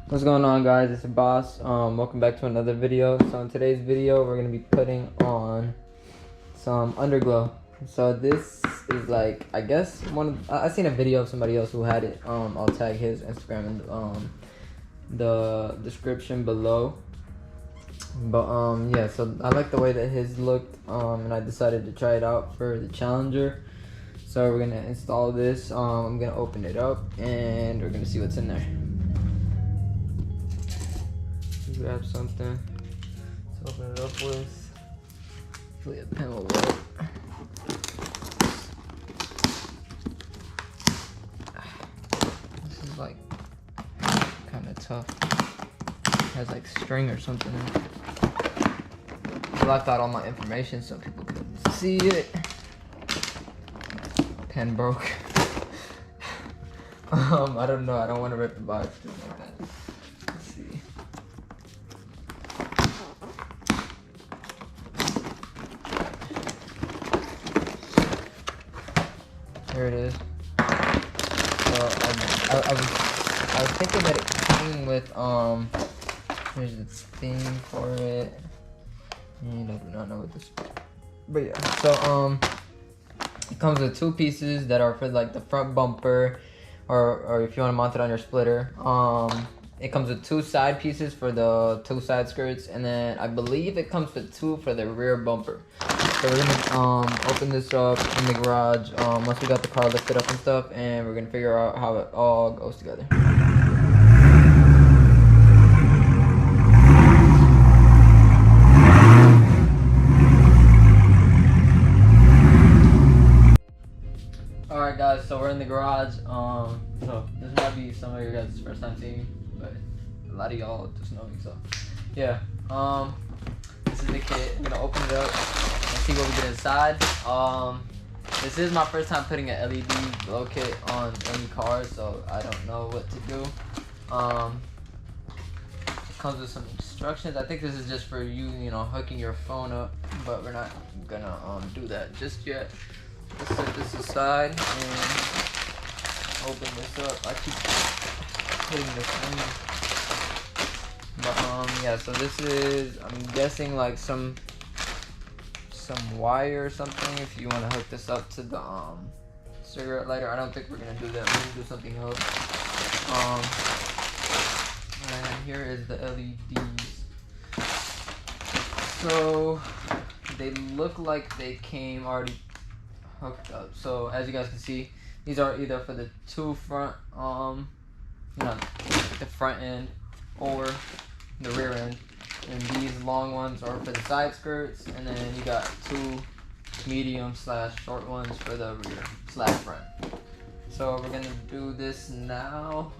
What's going on, guys? It's your boss. Welcome back to another video. So in today's video we're gonna be putting on some underglow. So this is like, I guess I seen a video of somebody else who had it. I'll tag his Instagram in the description below. But yeah, so I like the way that his looked, and I decided to try it out for the Challenger. So we're gonna install this. I'm gonna open it up and we're gonna see what's in there. Grab something to open it up with. Hopefully a pen will work. This is like kind of tough. It has like string or something in it. I left out all my information so people couldn't see it. Pen broke. I don't know. I don't want to rip the box just like that. Let's see. Here it is. So I was thinking that it came with here's the thing for it. And I do not know what this is. But yeah, so it comes with two pieces that are for like the front bumper, or if you want to mount it on your splitter. It comes with two side pieces for the two side skirts, and then I believe it comes with two for the rear bumper. So we're gonna open this up in the garage once we got the car lifted up and stuff, and we're gonna figure out how it all goes together. Alright guys, so we're in the garage. So this might be some of your guys' first time seeing me, but a lot of y'all just know me, so yeah. This is the kit. I'm gonna open it up and see what we get inside. This is my first time putting an LED glow kit on any car, so I don't know what to do. It comes with some instructions. I think this is just for you, hooking your phone up, but we're not gonna do that just yet. Let's set this aside and open this up. I keep hitting this thing. But yeah, so this is, I'm guessing, like some wire or something if you want to hook this up to the cigarette lighter. I don't think we're gonna do that. We're gonna do something else. And here is the LEDs. So they look like they came already hooked up. So as you guys can see, these are either for the two front, the front end or the rear end, and these long ones are for the side skirts, and then you got two medium / short ones for the rear / front. So we're gonna do this now.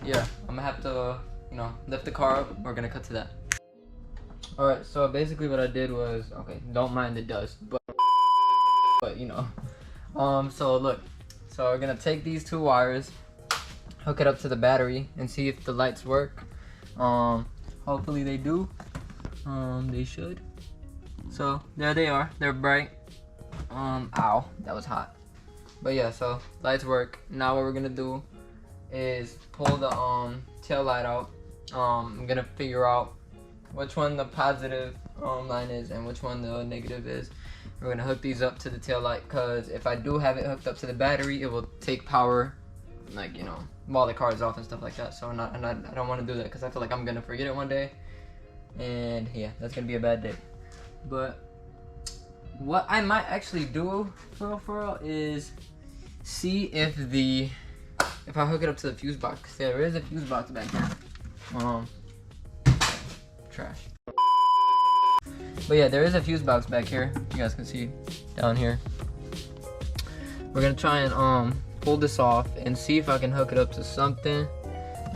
Yeah, I'm gonna have to lift the car up. We're gonna cut to that. All right, so basically what I did was, okay, don't mind the dust, but so look, so we're gonna take these two wires, hook it up to the battery, and see if the lights work. Hopefully they do. They should. So there they are. They're bright. Ow, that was hot. But yeah, so lights work. Now what we're gonna do is pull the tail light out. I'm gonna figure out which one the positive line is and which one the negative is. We're gonna hook these up to the tail light, because if I do have it hooked up to the battery, it will take power, like, while the car is off and stuff like that. So I don't want to do that, because I feel like I'm gonna forget it one day, and yeah, that's gonna be a bad day. But what I might actually do for real is see if I hook it up to the fuse box. There is a fuse box back here. Trash. But yeah, there is a fuse box back here. You guys can see down here. We're gonna try and pull this off and see if I can hook it up to something,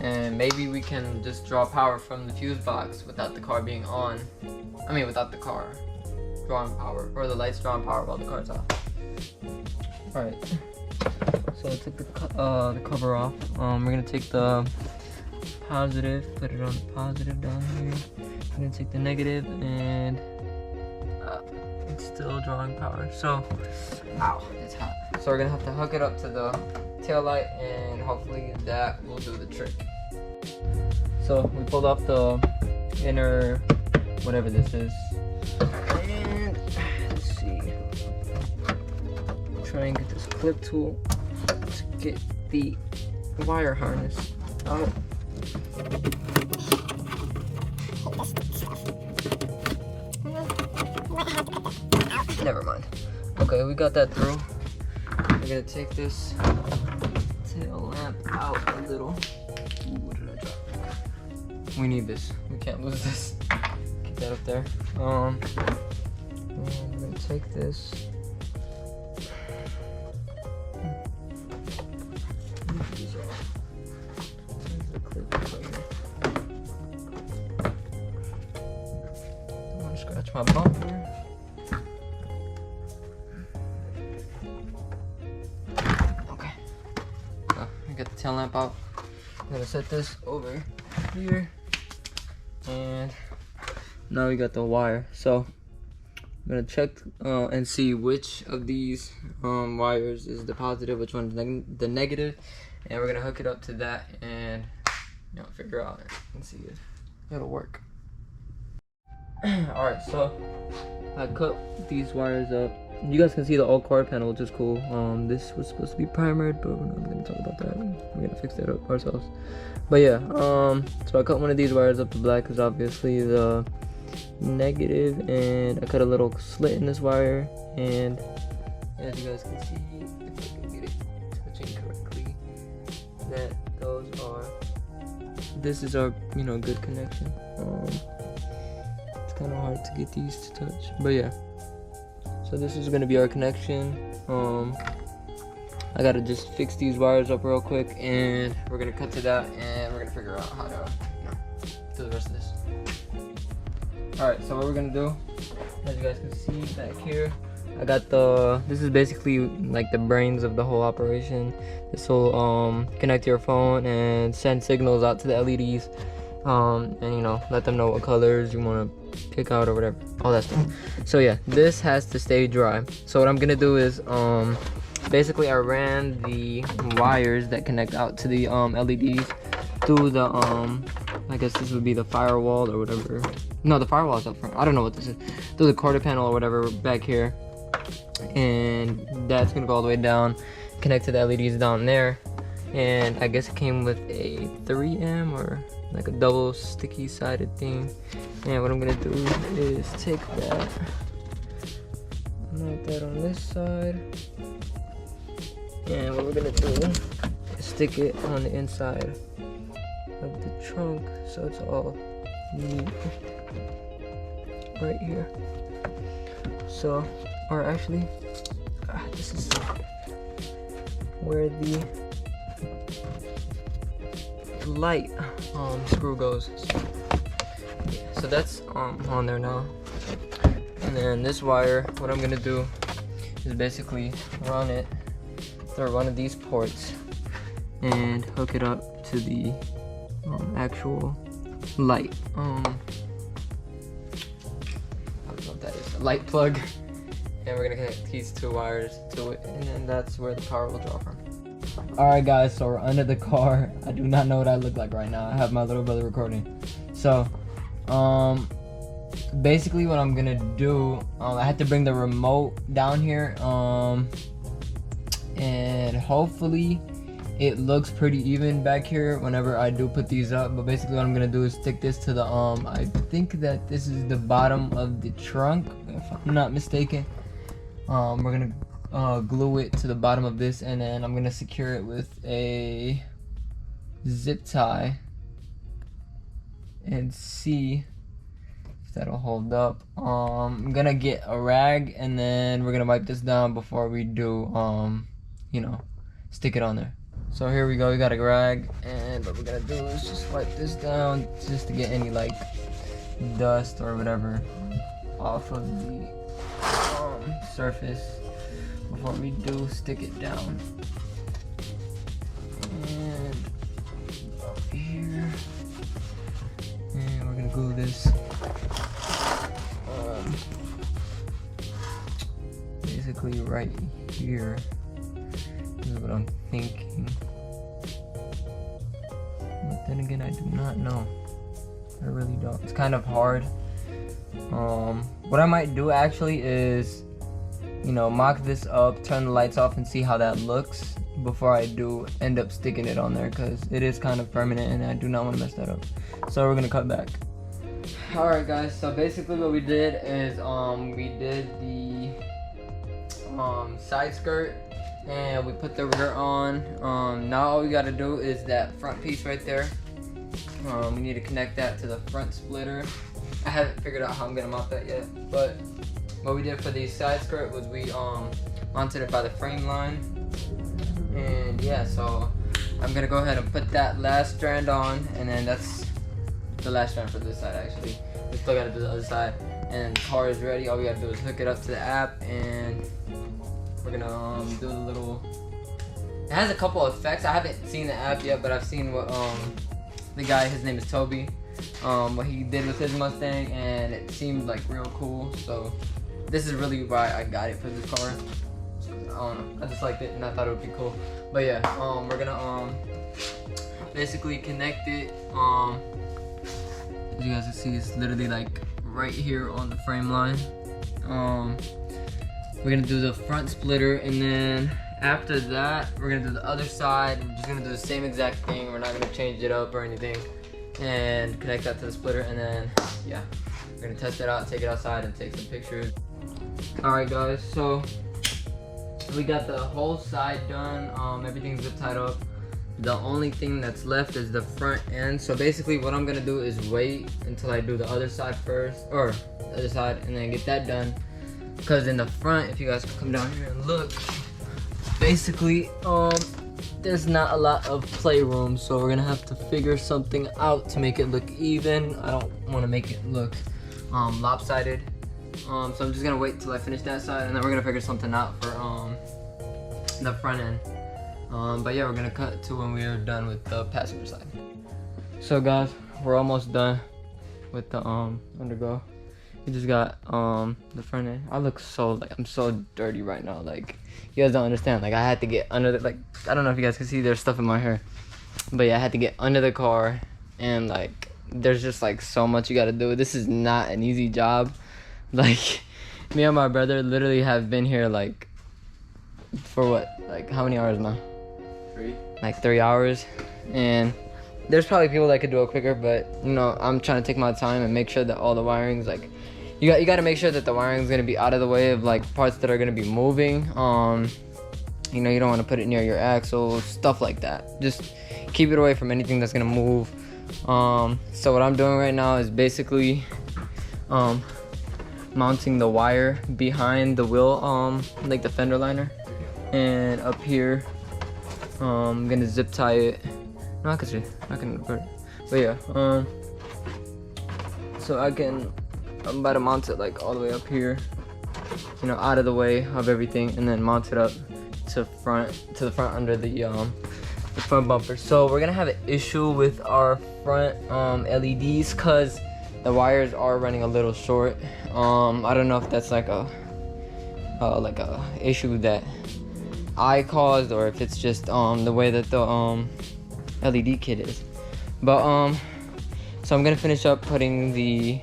and maybe we can just draw power from the fuse box without the car being on. I mean, without the car drawing power, or the lights drawing power while the car's off. All right. So I took the cover off. We're gonna take the positive, put it on the positive down here. We're gonna take the negative, and it's still drawing power. So, ow, it's hot. So we're gonna have to hook it up to the tail light, and hopefully that will do the trick. So we pulled off the inner, whatever this is. And let's see. Try and get this clip tool to get the wire harness out. Never mind. Okay, we got that through. We're gonna take this tail lamp out a little. Ooh, what did I drop? We need this. We can't lose this. Get that up there. And we're gonna take this. These off. There's the clip right here. Don't want to scratch my bumper. Get the tail lamp out. I'm gonna set this over here, and now we got the wire. So I'm gonna check and see which of these wires is the positive, which one's the negative, and we're gonna hook it up to that and figure out and see if it'll work. All right, so I cut these wires up. You guys can see the old cord panel, which is cool. This was supposed to be primered, but we're not gonna talk about that. We're gonna fix that up ourselves. But yeah, so I cut one of these wires up to black because obviously the negative, and I cut a little slit in this wire, and as you guys can see, if I can get it touching correctly, that those are, this is our good connection. It's kind of hard to get these to touch, but yeah. So this is gonna be our connection. I gotta just fix these wires up real quick, and we're gonna cut to that, and we're gonna figure out how to do the rest of this. All right, so what we're gonna do, as you guys can see back here, I got this is basically like the brains of the whole operation. This will connect to your phone and send signals out to the LEDs, and let them know what colors you want to pick out or whatever, all that stuff. So yeah, this has to stay dry. So what I'm gonna do is basically I ran the wires that connect out to the LEDs through the I guess this would be the firewall or whatever. No, the firewall is up front. I don't know what this is. Through the quarter panel or whatever back here, and that's gonna go all the way down, connect to the LEDs down there. And I guess it came with a 3M or like a double sticky sided thing. And what I'm gonna do is take that, mount that on this side, and what we're gonna do is stick it on the inside of the trunk so it's all neat right here. So, or actually, this is where the light screw goes. So that's on there now. And then this wire, what I'm gonna do is basically run it through one of these ports and hook it up to the actual light. I don't know what that is, a light plug. And we're gonna connect these two wires to it, and then that's where the power will draw from. Alright guys, so we're under the car. I do not know what I look like right now. I have my little brother recording. So, basically what I'm gonna do, I had to bring the remote down here, and hopefully it looks pretty even back here whenever I do put these up. But basically what I'm gonna do is stick this to the, I think that this is the bottom of the trunk, if I'm not mistaken. We're gonna glue it to the bottom of this, and then I'm gonna secure it with a zip tie and see if that'll hold up. I'm gonna get a rag, and then we're gonna wipe this down before we do stick it on there. So here we go, we got a rag, and what we're gonna do is just wipe this down just to get any like dust or whatever off of the surface before we do stick it down. And up here, and we're gonna glue this basically right here. This is what I'm thinking. But then again, I do not know. I really don't. It's kind of hard. What I might do actually is, you know, mock this up, turn the lights off, and see how that looks before I do end up sticking it on there, because it is kind of permanent and I do not want to mess that up. So we're gonna cut back. Alright guys, so basically what we did is we did the side skirt and we put the rear on. Now all we gotta do is that front piece right there. We need to connect that to the front splitter. I haven't figured out how I'm gonna mount that yet, but what we did for the side skirt was we mounted it by the frame line. And yeah, so I'm gonna go ahead and put that last strand on, and then that's the last strand for this side actually. We still gotta do the other side, and the car is ready. All we gotta do is hook it up to the app, and we're gonna do the little, it has a couple of effects. I haven't seen the app yet, but I've seen what the guy, his name is Toby, what he did with his Mustang, and it seemed like real cool. So this is really why I got it for this car. I don't know, I just liked it and I thought it would be cool. But yeah, we're gonna basically connect it. As you guys can see, it's literally like right here on the frame line. We're gonna do the front splitter, and then after that we're gonna do the other side. We're just gonna do the same exact thing. We're not gonna change it up or anything, and connect that to the splitter, and then yeah, we're gonna test it out, take it outside, and take some pictures. Alright guys, so we got the whole side done. Everything's zip tied up. The only thing that's left is the front end. So basically what I'm gonna do is wait until I do the other side first, or the other side, and then get that done. Because in the front, if you guys come down here and look, basically there's not a lot of playroom, so we're gonna have to figure something out to make it look even. I don't want to make it look lopsided. So I'm just gonna wait till I finish that side, and then we're gonna figure something out for the front end. But yeah, we're gonna cut to when we are done with the passenger side. So guys, we're almost done with the underglow. We just got the front end. I look so, like, I'm so dirty right now. Like, you guys don't understand. Like, I had to get under the, like, I don't know if you guys can see, there's stuff in my hair, but yeah, I had to get under the car, and like there's just like so much you gotta do. This is not an easy job. Like, me and my brother literally have been here like for what, like how many hours now? 3. Like 3 hours. And there's probably people that could do it quicker, but you know, I'm trying to take my time and make sure that all the wiring's like, you got to make sure that the wiring's gonna be out of the way of like parts that are gonna be moving. You know, you don't want to put it near your axle, stuff like that. Just keep it away from anything that's gonna move. So what I'm doing right now is basically mounting the wire behind the wheel, like the fender liner, and up here I'm gonna zip tie it. No, I can put it. But yeah, so I'm about to mount it like all the way up here, you know, out of the way of everything, and then mount it up to the front under the front bumper. So we're gonna have an issue with our front LEDs because the wires are running a little short. I don't know if that's like a issue that I caused, or if it's just the way that the LED kit is. But so I'm gonna finish up putting the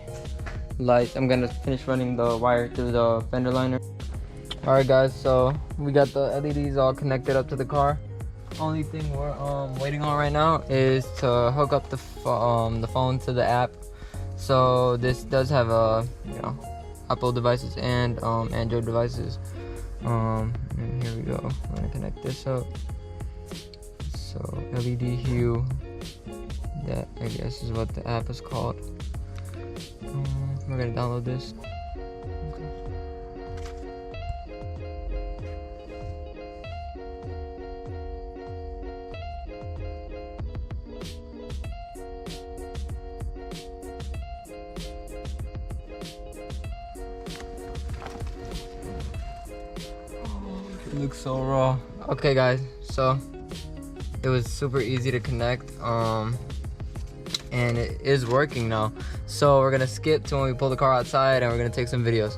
lights. I'm gonna finish running the wire through the fender liner. All right guys, so we got the LEDs all connected up to the car. Only thing we're waiting on right now is to hook up the phone to the app. So this does have you know, Apple devices and Android devices. And here we go. I'm gonna connect this up. So LED hue, that I guess is what the app is called. We're gonna download this. It looks so raw. Okay guys, so it was super easy to connect, and it is working now. So we're gonna skip to when we pull the car outside, and we're gonna take some videos.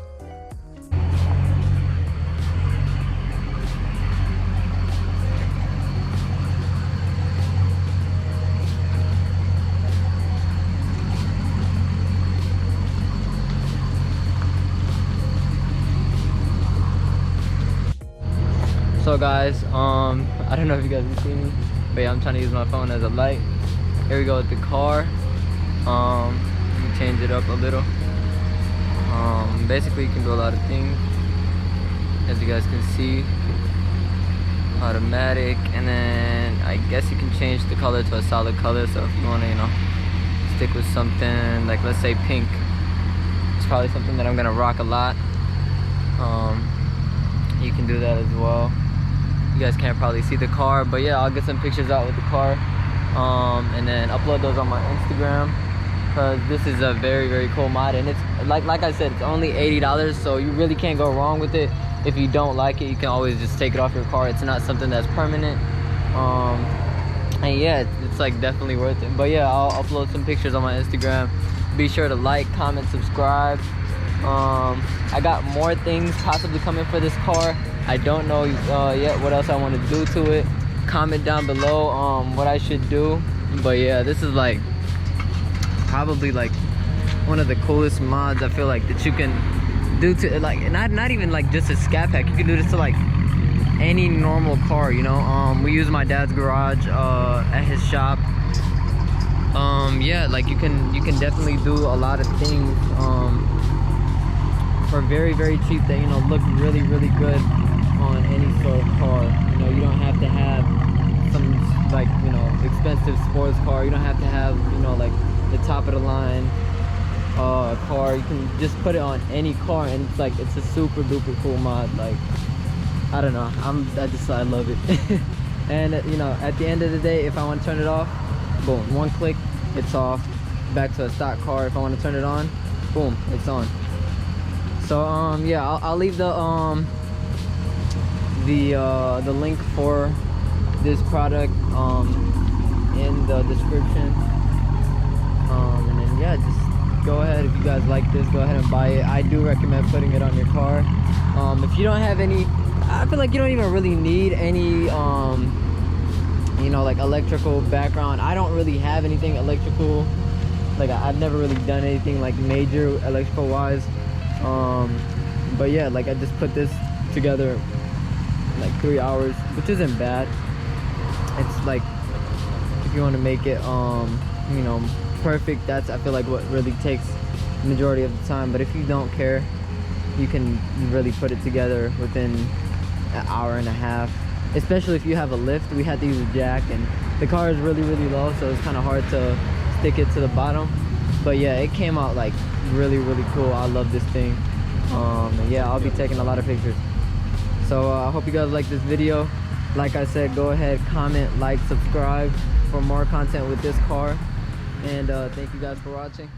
So guys, I don't know if you guys can see me, but yeah, I'm trying to use my phone as a light. Here we go with the car. You change it up a little. Basically you can do a lot of things, as you guys can see. Automatic, and then I guess you can change the color to a solid color. So if you want to, you know, stick with something like, let's say pink, it's probably something that I'm gonna rock a lot. You can do that as well. You guys can't probably see the car, but yeah, I'll get some pictures out with the car, and then upload those on my Instagram, because this is a very, very cool mod, and it's like I said, it's only $80, so you really can't go wrong with it. If you don't like it, you can always just take it off your car. It's not something that's permanent, and yeah, it's like definitely worth it. But yeah, I'll upload some pictures on my Instagram. Be sure to like, comment, subscribe. I got more things possibly coming for this car. I don't know yet what else I want to do to it. Comment down below what I should do. But yeah, this is like probably like one of the coolest mods I feel like that you can do to, like, not even like just a Scat Pack. You can do this to like any normal car, you know. We use my dad's garage at his shop. Yeah, like you can definitely do a lot of things for very, very cheap that, you know, look really, really good on any sort of car. You know, you don't have to have some, like, you know, expensive sports car. You don't have to have, you know, like the top of the line car. You can just put it on any car, and it's like, it's a super duper cool mod. Like, I don't know, I love it. And you know, at the end of the day, if I want to turn it off, boom, one click, it's off, back to a stock car. If I want to turn it on, boom, it's on. So yeah, I'll leave the link for this product in the description, and then yeah, just go ahead. If you guys like this, go ahead and buy it. I do recommend putting it on your car. If you don't have any, I feel like you don't even really need any you know, like electrical background. I don't really have anything electrical. Like, I've never really done anything like major electrical wise. But yeah, like I just put this together in like 3 hours, which isn't bad. It's like, if you want to make it you know, perfect, that's, I feel like, what really takes the majority of the time. But if you don't care, you can really put it together within an hour and a half, especially if you have a lift. We had to use a jack, and the car is really, really low, so it's kind of hard to stick it to the bottom. But yeah, it came out like really, really cool. I love this thing. And yeah, I'll be taking a lot of pictures. So I hope you guys like this video. Like I said, go ahead, comment, like, subscribe for more content with this car. And thank you guys for watching.